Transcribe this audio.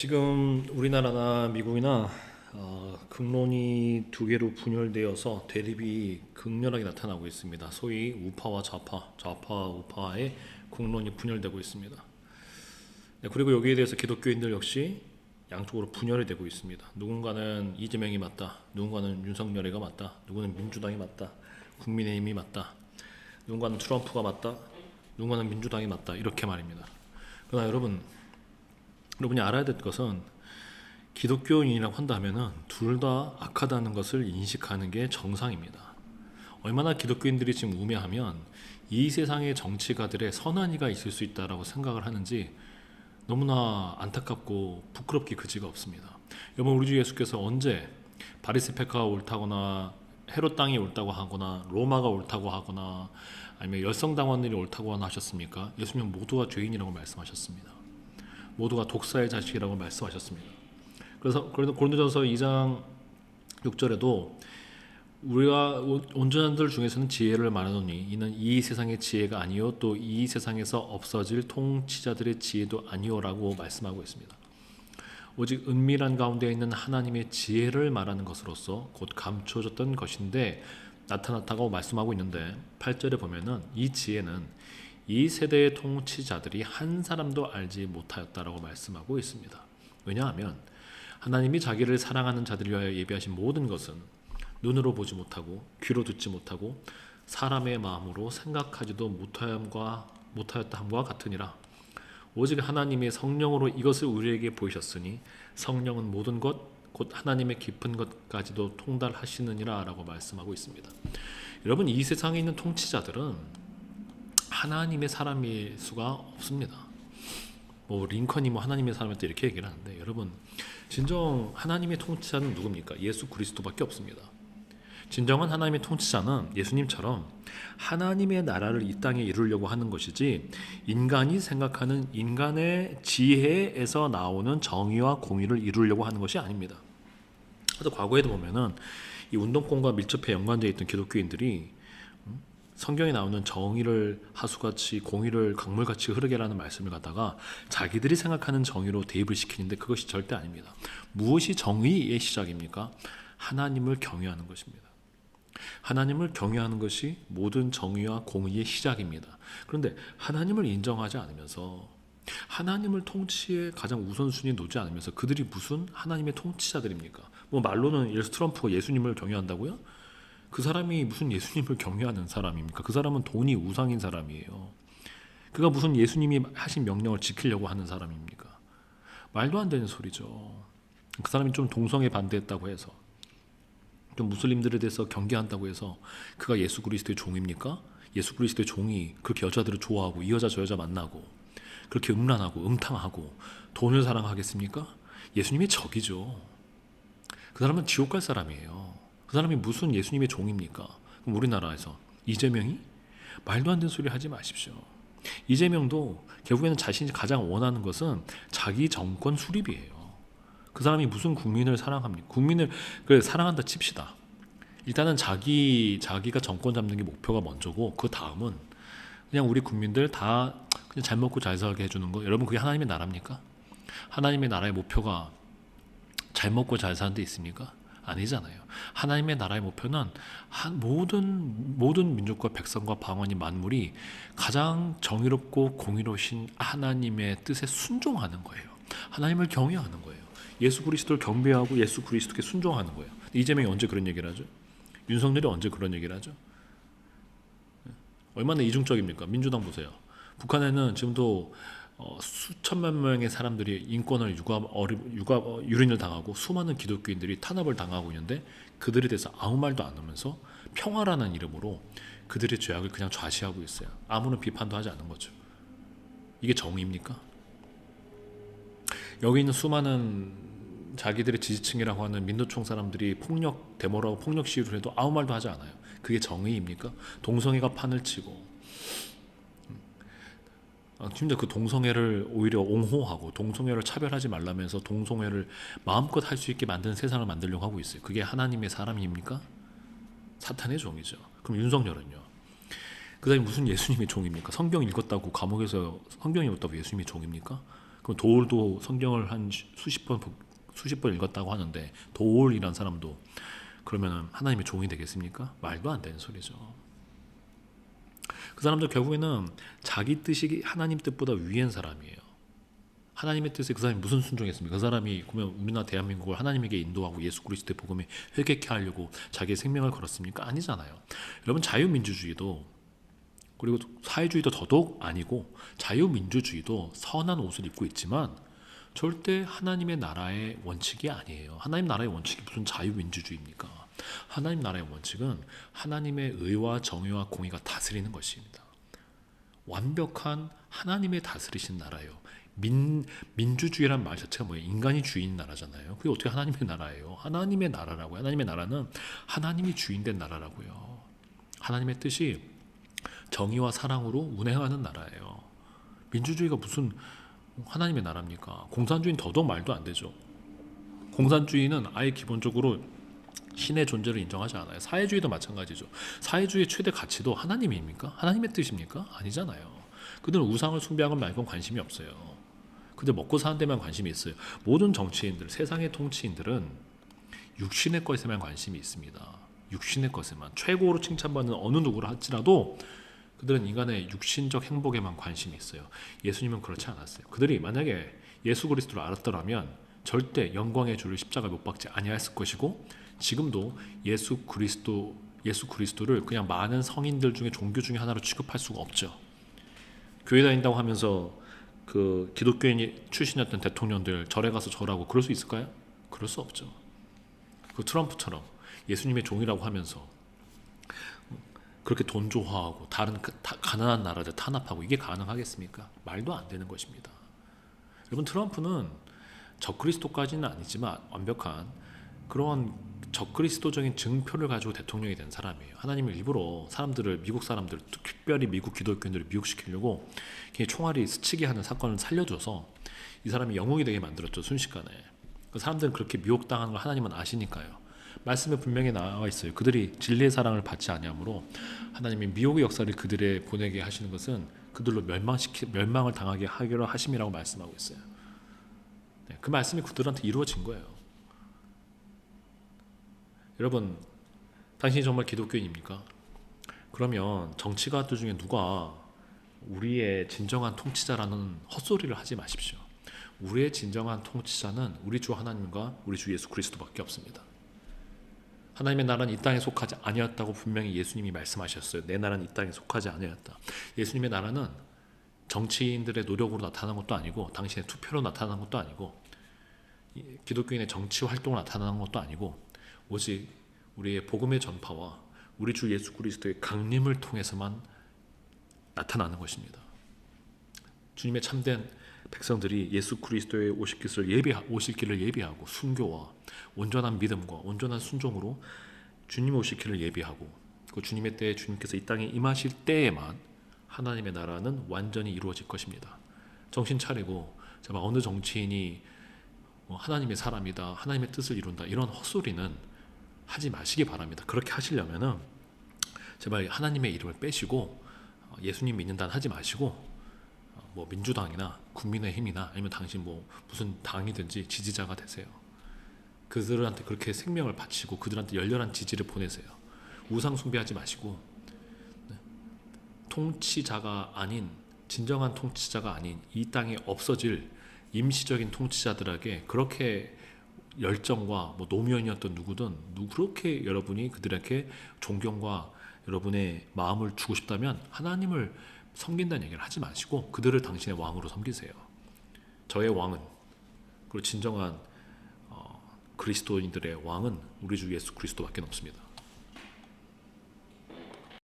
지금 우리나라나 미국이나 극론이 두 개로 분열되어서 대립이 극렬하게 나타나고 있습니다. 소위 우파와 좌파, 우파의 극론이 분열되고 있습니다. 네, 그리고 여기에 대해서 기독교인들 역시 양쪽으로 분열이 되고 있습니다. 누군가는 이재명이 맞다, 누군가는 윤석열이가 맞다, 누구는 민주당이 맞다, 국민의힘이 맞다, 누군가는 트럼프가 맞다, 누군가는 민주당이 맞다, 이렇게 말입니다. 그러나 여러분이 알아야 될 것은 기독교인이라고 한다면은 둘 다 악하다는 것을 인식하는 게 정상입니다. 얼마나 기독교인들이 지금 우매하면 이 세상의 정치가들의 선한 이가 있을 수 있다라고 생각을 하는지 너무나 안타깝고 부끄럽기 그지가 없습니다. 여러분, 우리 주 예수께서 언제 바리새파가 옳다거나 헤롯 땅이 옳다고 하거나 로마가 옳다고 하거나 아니면 열성당원들이 옳다고 하셨습니까? 예수님은 모두가 죄인이라고 말씀하셨습니다. 모두가 독사의 자식이라고 말씀하셨습니다. 그래서 고린도전서 2장 6절에도 우리가 온전한 들 중에서는 지혜를 말하노니 이는 이 세상의 지혜가 아니요 또 이 세상에서 없어질 통치자들의 지혜도 아니요라고 말씀하고 있습니다. 오직 은밀한 가운데 있는 하나님의 지혜를 말하는 것으로서 곧 감춰졌던 것인데 나타났다고 말씀하고 있는데 8절에 보면은 이 지혜는 이 세대의 통치자들이 한 사람도 알지 못하였다라고 말씀하고 있습니다. 왜냐하면 하나님이 자기를 사랑하는 자들을 위하여 예비하신 모든 것은 눈으로 보지 못하고 귀로 듣지 못하고 사람의 마음으로 생각하지도 못하였다 함과 같으니라. 오직 하나님의 성령으로 이것을 우리에게 보이셨으니 성령은 모든 것 곧 하나님의 깊은 것까지도 통달하시느니라 라고 말씀하고 있습니다. 여러분, 이 세상에 있는 통치자들은 하나님의 사람일 수가 없습니다. 링컨이 하나님의 사람이었다 이렇게 얘기를 하는데, 여러분, 진정 하나님의 통치자는 누굽니까? 예수 그리스도밖에 없습니다. 진정한 하나님의 통치자는 예수님처럼 하나님의 나라를 이 땅에 이루려고 하는 것이지 인간이 생각하는 인간의 지혜에서 나오는 정의와 공의를 이루려고 하는 것이 아닙니다. 그래서 과거에도 보면은 이 운동권과 밀접해 연관되어 있던 기독교인들이 성경에 나오는 정의를 하수같이 공의를 강물같이 흐르게라는 말씀을 갖다가 자기들이 생각하는 정의로 대입을 시키는데 그것이 절대 아닙니다. 무엇이 정의의 시작입니까? 하나님을 경외하는 것입니다. 하나님을 경외하는 것이 모든 정의와 공의의 시작입니다. 그런데 하나님을 인정하지 않으면서 하나님을 통치에 가장 우선순위에 놓지 않으면서 그들이 무슨 하나님의 통치자들입니까? 말로는 트럼프가 예수님을 경외한다고요? 그 사람이 무슨 예수님을 경외하는 사람입니까? 그 사람은 돈이 우상인 사람이에요. 그가 무슨 예수님이 하신 명령을 지키려고 하는 사람입니까? 말도 안 되는 소리죠. 그 사람이 좀 동성애 반대했다고 해서, 좀 무슬림들에 대해서 경계한다고 해서 그가 예수 그리스도의 종입니까? 예수 그리스도의 종이 그렇게 여자들을 좋아하고 이 여자 저 여자 만나고 그렇게 음란하고 음탕하고 돈을 사랑하겠습니까? 예수님의 적이죠. 그 사람은 지옥 갈 사람이에요. 그 사람이 무슨 예수님의 종입니까? 그럼 우리나라에서 이재명이? 말도 안 되는 소리 하지 마십시오. 이재명도 결국에는 자신이 가장 원하는 것은 자기 정권 수립이에요. 그 사람이 무슨 국민을 사랑합니까? 국민을 사랑한다 칩시다. 일단은 자기가 정권 잡는 게 목표가 먼저고 그 다음은 그냥 우리 국민들 다 그냥 잘 먹고 잘 살게 해주는 거. 여러분, 그게 하나님의 나라입니까? 하나님의 나라의 목표가 잘 먹고 잘 사는 데 있습니까? 아니잖아요. 하나님의 나라의 목표는 모든 민족과 백성과 방언이 만물이 가장 정의롭고 공의로우신 하나님의 뜻에 순종하는 거예요. 하나님을 경외하는 거예요. 예수 그리스도를 경배하고 예수 그리스도께 순종하는 거예요. 이재명이 언제 그런 얘기를 하죠? 윤석열이 언제 그런 얘기를 하죠? 얼마나 이중적입니까? 민주당 보세요. 북한에는 지금도 수천만 명의 사람들이 인권을 유린을 당하고 수많은 기독교인들이 탄압을 당하고 있는데 그들에 대해서 아무 말도 안 하면서 평화라는 이름으로 그들의 죄악을 그냥 좌시하고 있어요. 아무런 비판도 하지 않는 거죠. 이게 정의입니까? 여기 있는 수많은 자기들의 지지층이라고 하는 민노총 사람들이 폭력 데모라고 폭력 시위를 해도 아무 말도 하지 않아요. 그게 정의입니까? 동성애가 판을 치고 심지어 그 동성애를 오히려 옹호하고 동성애를 차별하지 말라면서 동성애를 마음껏 할 수 있게 만드는 세상을 만들려고 하고 있어요. 그게 하나님의 사람입니까? 사탄의 종이죠. 그럼 윤석열은요? 그 사람이 무슨 예수님의 종입니까? 성경 읽었다고 감옥에서 성경 읽었다고 예수님의 종입니까? 그럼 도울도 성경을 한 수십 번 읽었다고 하는데 도울이란 사람도 그러면 하나님의 종이 되겠습니까? 말도 안 되는 소리죠. 그 사람도 결국에는 자기 뜻이 하나님 뜻보다 위인 사람이에요. 하나님의 뜻에 그 사람이 무슨 순종했습니까? 그 사람이 그러면 우리나라 대한민국을 하나님에게 인도하고 예수 그리스도의 복음에 회개케 하려고 자기의 생명을 걸었습니까? 아니잖아요. 여러분, 자유민주주의도 그리고 사회주의도 더더욱 아니고, 자유민주주의도 선한 옷을 입고 있지만 절대 하나님의 나라의 원칙이 아니에요. 하나님 나라의 원칙이 무슨 자유민주주의입니까? 하나님 나라의 원칙은 하나님의 의와 정의와 공의가 다스리는 것입니다. 완벽한 하나님의 다스리신 나라예요. 민주주의란 말 자체가 뭐예요? 인간이 주인 나라잖아요. 그게 어떻게 하나님의 나라예요? 하나님의 나라라고요. 하나님의 나라는 하나님이 주인된 나라라고요. 하나님의 뜻이 정의와 사랑으로 운행하는 나라예요. 민주주의가 무슨 하나님의 나라입니까? 공산주의는 더더욱 말도 안 되죠. 공산주의는 아예 기본적으로 신의 존재를 인정하지 않아요. 사회주의도 마찬가지죠. 사회주의의 최대 가치도 하나님입니까? 하나님의 뜻입니까? 아니잖아요. 그들은 우상을 숭배하는 것 말고는 관심이 없어요. 그들 먹고 사는 데만 관심이 있어요. 모든 정치인들, 세상의 통치인들은 육신의 것에만 관심이 있습니다. 육신의 것에만. 최고로 칭찬받는 어느 누구를 할지라도 그들은 인간의 육신적 행복에만 관심이 있어요. 예수님은 그렇지 않았어요. 그들이 만약에 예수 그리스도를 알았더라면 절대 영광의 주를 십자가에 못 박지 아니했을 것이고, 지금도 예수 그리스도를 그냥 많은 성인들 중에 종교 중에 하나로 취급할 수가 없죠. 교회 다닌다고 하면서 그 기독교인 출신이었던 대통령들 절에 가서 절하고 그럴 수 있을까요? 그럴 수 없죠. 그 트럼프처럼 예수님의 종이라고 하면서 그렇게 돈 좋아하고 다른 가난한 나라들 탄압하고 이게 가능하겠습니까? 말도 안 되는 것입니다. 여러분, 트럼프는 적그리스도까지는 아니지만 완벽한 그런 적그리스도적인 증표를 가지고 대통령이 된 사람이에요. 하나님을 일부러 미국 사람들, 특별히 미국 기독교인들을 미혹시키려고 총알이 스치게 하는 사건을 살려줘서 이 사람이 영웅이 되게 만들었죠. 순식간에. 사람들은 그렇게 미혹당하는 걸 하나님은 아시니까요. 말씀에 분명히 나와 있어요. 그들이 진리의 사랑을 받지 아니하므로 하나님이 미혹의 역사를 그들에 보내게 하시는 것은 그들로 멸망을 당하게 하기로 하심이라고 말씀하고 있어요. 네, 그 말씀이 그들한테 이루어진 거예요. 여러분, 당신이 정말 기독교인입니까? 그러면 정치가들 중에 누가 우리의 진정한 통치자라는 헛소리를 하지 마십시오. 우리의 진정한 통치자는 우리 주 하나님과 우리 주 예수 그리스도밖에 없습니다. 하나님의 나라는 이 땅에 속하지 아니었다고 분명히 예수님이 말씀하셨어요. 내 나라는 이 땅에 속하지 아니었다. 예수님의 나라는 정치인들의 노력으로 나타난 것도 아니고, 당신의 투표로 나타난 것도 아니고, 기독교인의 정치 활동으로 나타난 것도 아니고, 오직 우리의 복음의 전파와 우리 주 예수 그리스도의 강림을 통해서만 나타나는 것입니다. 주님의 참된 백성들이 예수 그리스도의 오실 길을 예비하고 순교와 온전한 믿음과 온전한 순종으로 주님 오실 길을 예비하고, 그 주님의 때에 주님께서 이 땅에 임하실 때에만 하나님의 나라는 완전히 이루어질 것입니다. 정신 차리고 제발 어느 정치인이 하나님의 사람이다, 하나님의 뜻을 이룬다, 이런 헛소리는 하지 마시기 바랍니다. 그렇게 하시려면은 제발 하나님의 이름을 빼시고 예수님 믿는다는 하지 마시고 민주당이나 국민의힘이나 아니면 당신 무슨 당이든지 지지자가 되세요. 그들한테 그렇게 생명을 바치고 그들한테 열렬한 지지를 보내세요. 우상 숭배하지 마시고, 통치자가 아닌, 진정한 통치자가 아닌 이 땅에 없어질 임시적인 통치자들에게 그렇게 열정과 노무현이었던 누구든 그렇게 여러분이 그들에게 존경과 여러분의 마음을 주고 싶다면 하나님을 섬긴다는 얘기를 하지 마시고 그들을 당신의 왕으로 섬기세요. 저의 왕은, 그리고 진정한 그리스도인들의 왕은 우리 주 예수 그리스도밖에 없습니다.